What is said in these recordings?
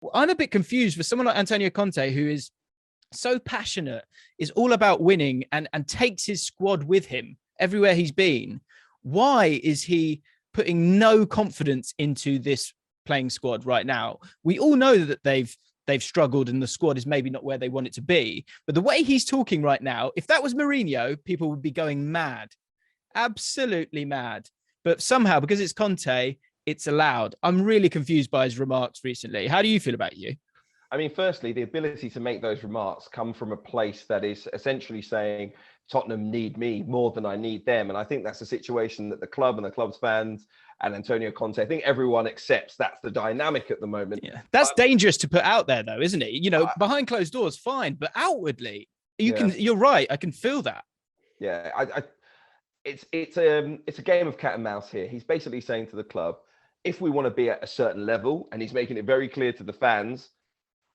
Well, I'm a bit confused with someone like Antonio Conte, who is so passionate, is all about winning and takes his squad with him everywhere he's been. Why is he putting no confidence into this playing squad right now? We all know that they've struggled and the squad is maybe not where they want it to be. But the way he's talking right now, if that was Mourinho, people would be going mad, absolutely mad. But somehow, because it's Conte, it's allowed. I'm really confused by his remarks recently. How do you feel about you? I mean, firstly, the ability to make those remarks come from a place that is essentially saying Tottenham need me more than I need them. And I think that's a situation that the club and the club's fans and Antonio Conte, I think everyone accepts that's the dynamic at the moment. Yeah, that's dangerous to put out there, though, isn't it? You know, I, behind closed doors, fine, but outwardly, you yeah, can. You're right. I can feel that. yeah. It's a game of cat and mouse here. He's basically saying to the club, if we want to be at a certain level, and he's making it very clear to the fans,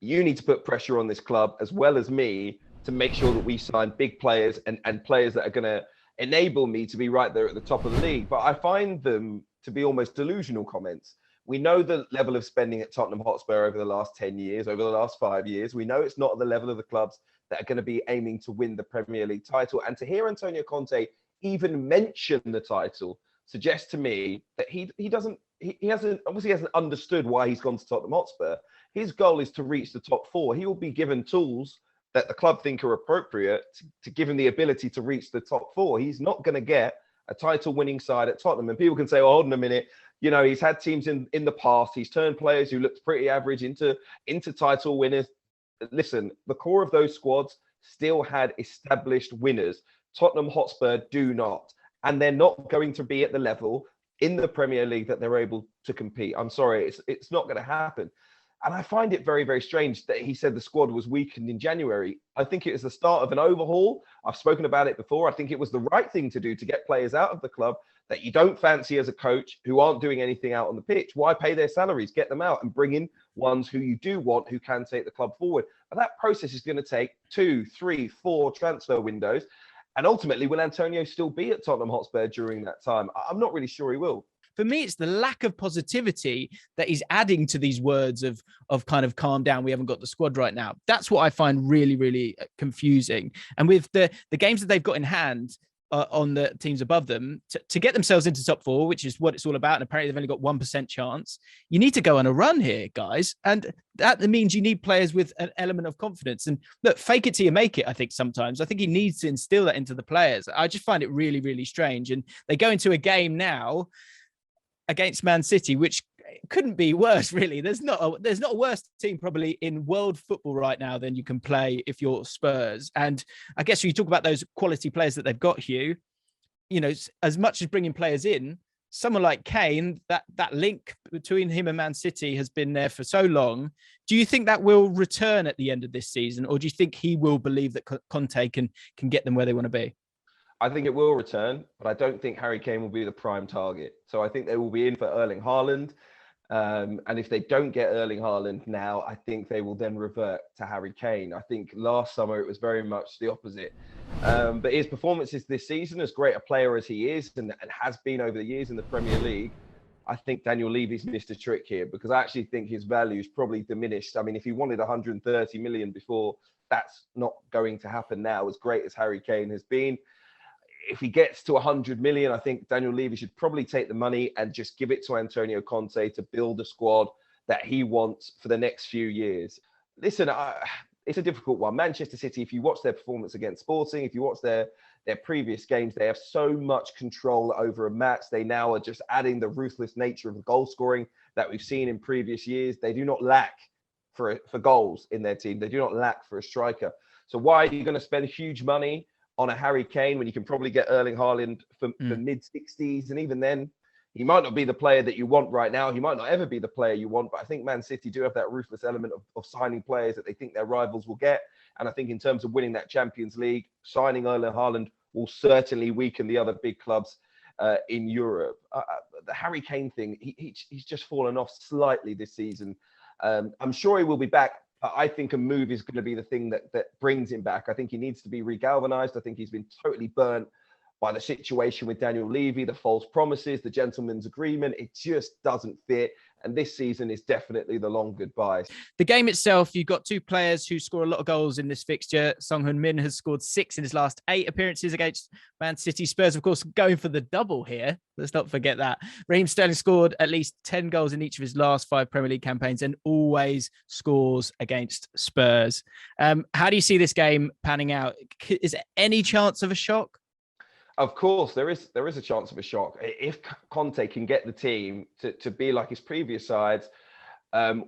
you need to put pressure on this club as well as me to make sure that we sign big players and players that are going to enable me to be right there at the top of the league. But I find them to be almost delusional comments. We know the level of spending at Tottenham Hotspur over the last 10 years, over the last 5 years. We know it's not at the level of the clubs that are going to be aiming to win the Premier League title. And to hear Antonio Conte even mention the title suggests to me that he hasn't understood why he's gone to Tottenham Hotspur. His goal is to reach the top four. He will be given tools that the club think are appropriate to give him the ability to reach the top four. He's not going to get a title winning side at Tottenham. And people can say, oh, hold on a minute. You know, he's had teams in the past. He's turned players who looked pretty average into title winners. Listen, the core of those squads still had established winners. Tottenham Hotspur do not. And they're not going to be at the level in the Premier League that they're able to compete. I'm sorry, it's not going to happen. And I find it very, very strange that he said the squad was weakened in January. I think it was the start of an overhaul. I've spoken about it before. I think it was the right thing to do to get players out of the club that you don't fancy as a coach who aren't doing anything out on the pitch. Why pay their salaries? Get them out and bring in ones who you do want, who can take the club forward. But that process is going to take 2, 3, 4 transfer windows. And ultimately, will Antonio still be at Tottenham Hotspur during that time? I'm not really sure he will. For me, it's the lack of positivity that he's adding to these words of kind of calm down. We haven't got the squad right now. That's what I find really, really confusing. And with the games that they've got in hand on the teams above them to get themselves into top four, which is what it's all about. And apparently they've only got 1% chance. You need to go on a run here, guys. And that means you need players with an element of confidence. And look, fake it till you make it, I think sometimes. I think he needs to instill that into the players. I just find it really, really strange. And they go into a game now against Man City, which couldn't be worse, really. There's not a worse team probably in world football right now than you can play if you're Spurs. And I guess when you talk about those quality players that they've got, Hugh, you know, as much as bringing players in, someone like Kane, that link between him and Man City has been there for so long. Do you think that will return at the end of this season, or do you think he will believe that Conte can get them where they want to be? I think it will return, but I don't think Harry Kane will be the prime target. So I think they will be in for Erling Haaland. And if they don't get Erling Haaland now, I think they will then revert to Harry Kane. I think last summer it was very much the opposite. But his performances this season, as great a player as he is and has been over the years in the Premier League, I think Daniel Levy's missed a trick here because I actually think his value is probably diminished. I mean, if he wanted 130 million before, that's not going to happen now, as great as Harry Kane has been. If he gets to 100 million, I think Daniel Levy should probably take the money and just give it to Antonio Conte to build a squad that he wants for the next few years. Listen, it's a difficult one. Manchester City, if you watch their performance against Sporting, if you watch their previous games, they have so much control over a match. They now are just adding the ruthless nature of the goal scoring that we've seen in previous years. They do not lack for goals in their team. They do not lack for a striker. So why are you going to spend huge money on a Harry Kane when you can probably get Erling Haaland for mid-60s? And even then, he might not be the player that you want right now. He might not ever be the player you want. But I think Man City do have that ruthless element of signing players that they think their rivals will get. And I think in terms of winning that Champions League, signing Erling Haaland will certainly weaken the other big clubs in Europe. The Harry Kane thing, he's just fallen off slightly this season. I'm sure he will be back. I think a move is going to be the thing that brings him back. I think he needs to be regalvanized. I think he's been totally burnt by the situation with Daniel Levy, the false promises, the gentleman's agreement. It just doesn't fit. And this season is definitely the long goodbye. The game itself, you've got two players who score a lot of goals in this fixture. Sung-Hun Min has scored 6 in his last 8 appearances against Man City. Spurs, of course, going for the double here. Let's not forget that. Raheem Sterling scored at least 10 goals in each of his last 5 Premier League campaigns and always scores against Spurs. How do you see this game panning out? Is there any chance of a shock? Of course, there is a chance of a shock. If Conte can get the team to be like his previous sides,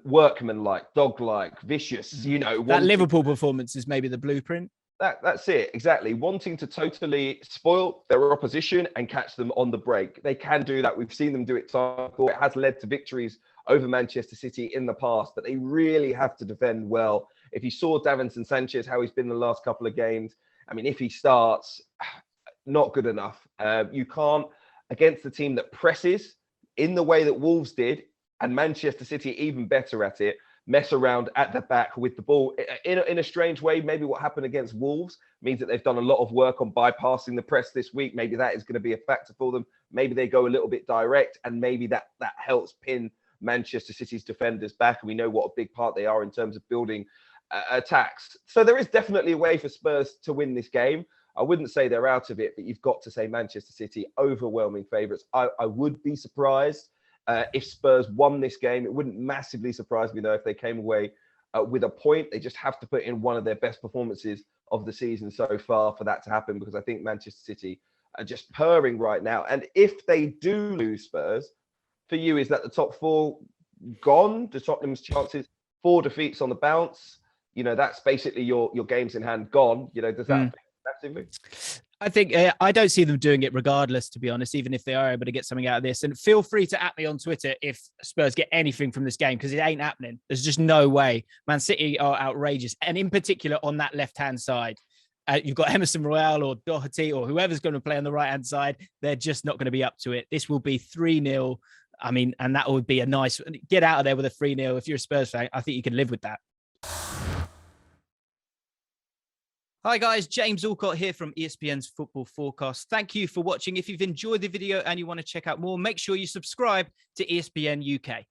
workman-like, dog-like, vicious, That Liverpool performance is maybe the blueprint. That's it, exactly. Wanting to totally spoil their opposition and catch them on the break. They can do that. We've seen them do it. It has led to victories over Manchester City in the past, but they really have to defend well. If you saw Davinson Sanchez, how he's been the last couple of games, I mean, if he starts, not good enough. You can't, against a team that presses in the way that Wolves did, and Manchester City even better at it, mess around at the back with the ball. In a strange way, maybe what happened against Wolves means that they've done a lot of work on bypassing the press this week. Maybe that is going to be a factor for them. Maybe they go a little bit direct, and maybe that helps pin Manchester City's defenders back. And we know what a big part they are in terms of building attacks. So there is definitely a way for Spurs to win this game. I wouldn't say they're out of it, but you've got to say Manchester City, overwhelming favourites. I would be surprised if Spurs won this game. It wouldn't massively surprise me, though, if they came away with a point. They just have to put in one of their best performances of the season so far for that to happen, because I think Manchester City are just purring right now. And if they do lose, Spurs, for you, is that the top 4 gone? Do Tottenham's chances, 4 defeats on the bounce? That's basically your games in hand gone. Does that massively? I think I don't see them doing it regardless, to be honest, even if they are able to get something out of this. And feel free to at me on Twitter if Spurs get anything from this game, because it ain't happening. There's just no way. Man City are outrageous. And in particular, on that left-hand side, you've got Emerson Royale or Doherty or whoever's going to play on the right-hand side. They're just not going to be up to it. This will be 3-0. I mean, and that would be a nice get out of there with a 3-0. If you're a Spurs fan, I think you can live with that. Hi guys, James Alcott here from ESPN's Football Forecast. Thank you for watching. If you've enjoyed the video and you want to check out more, make sure you subscribe to ESPN UK.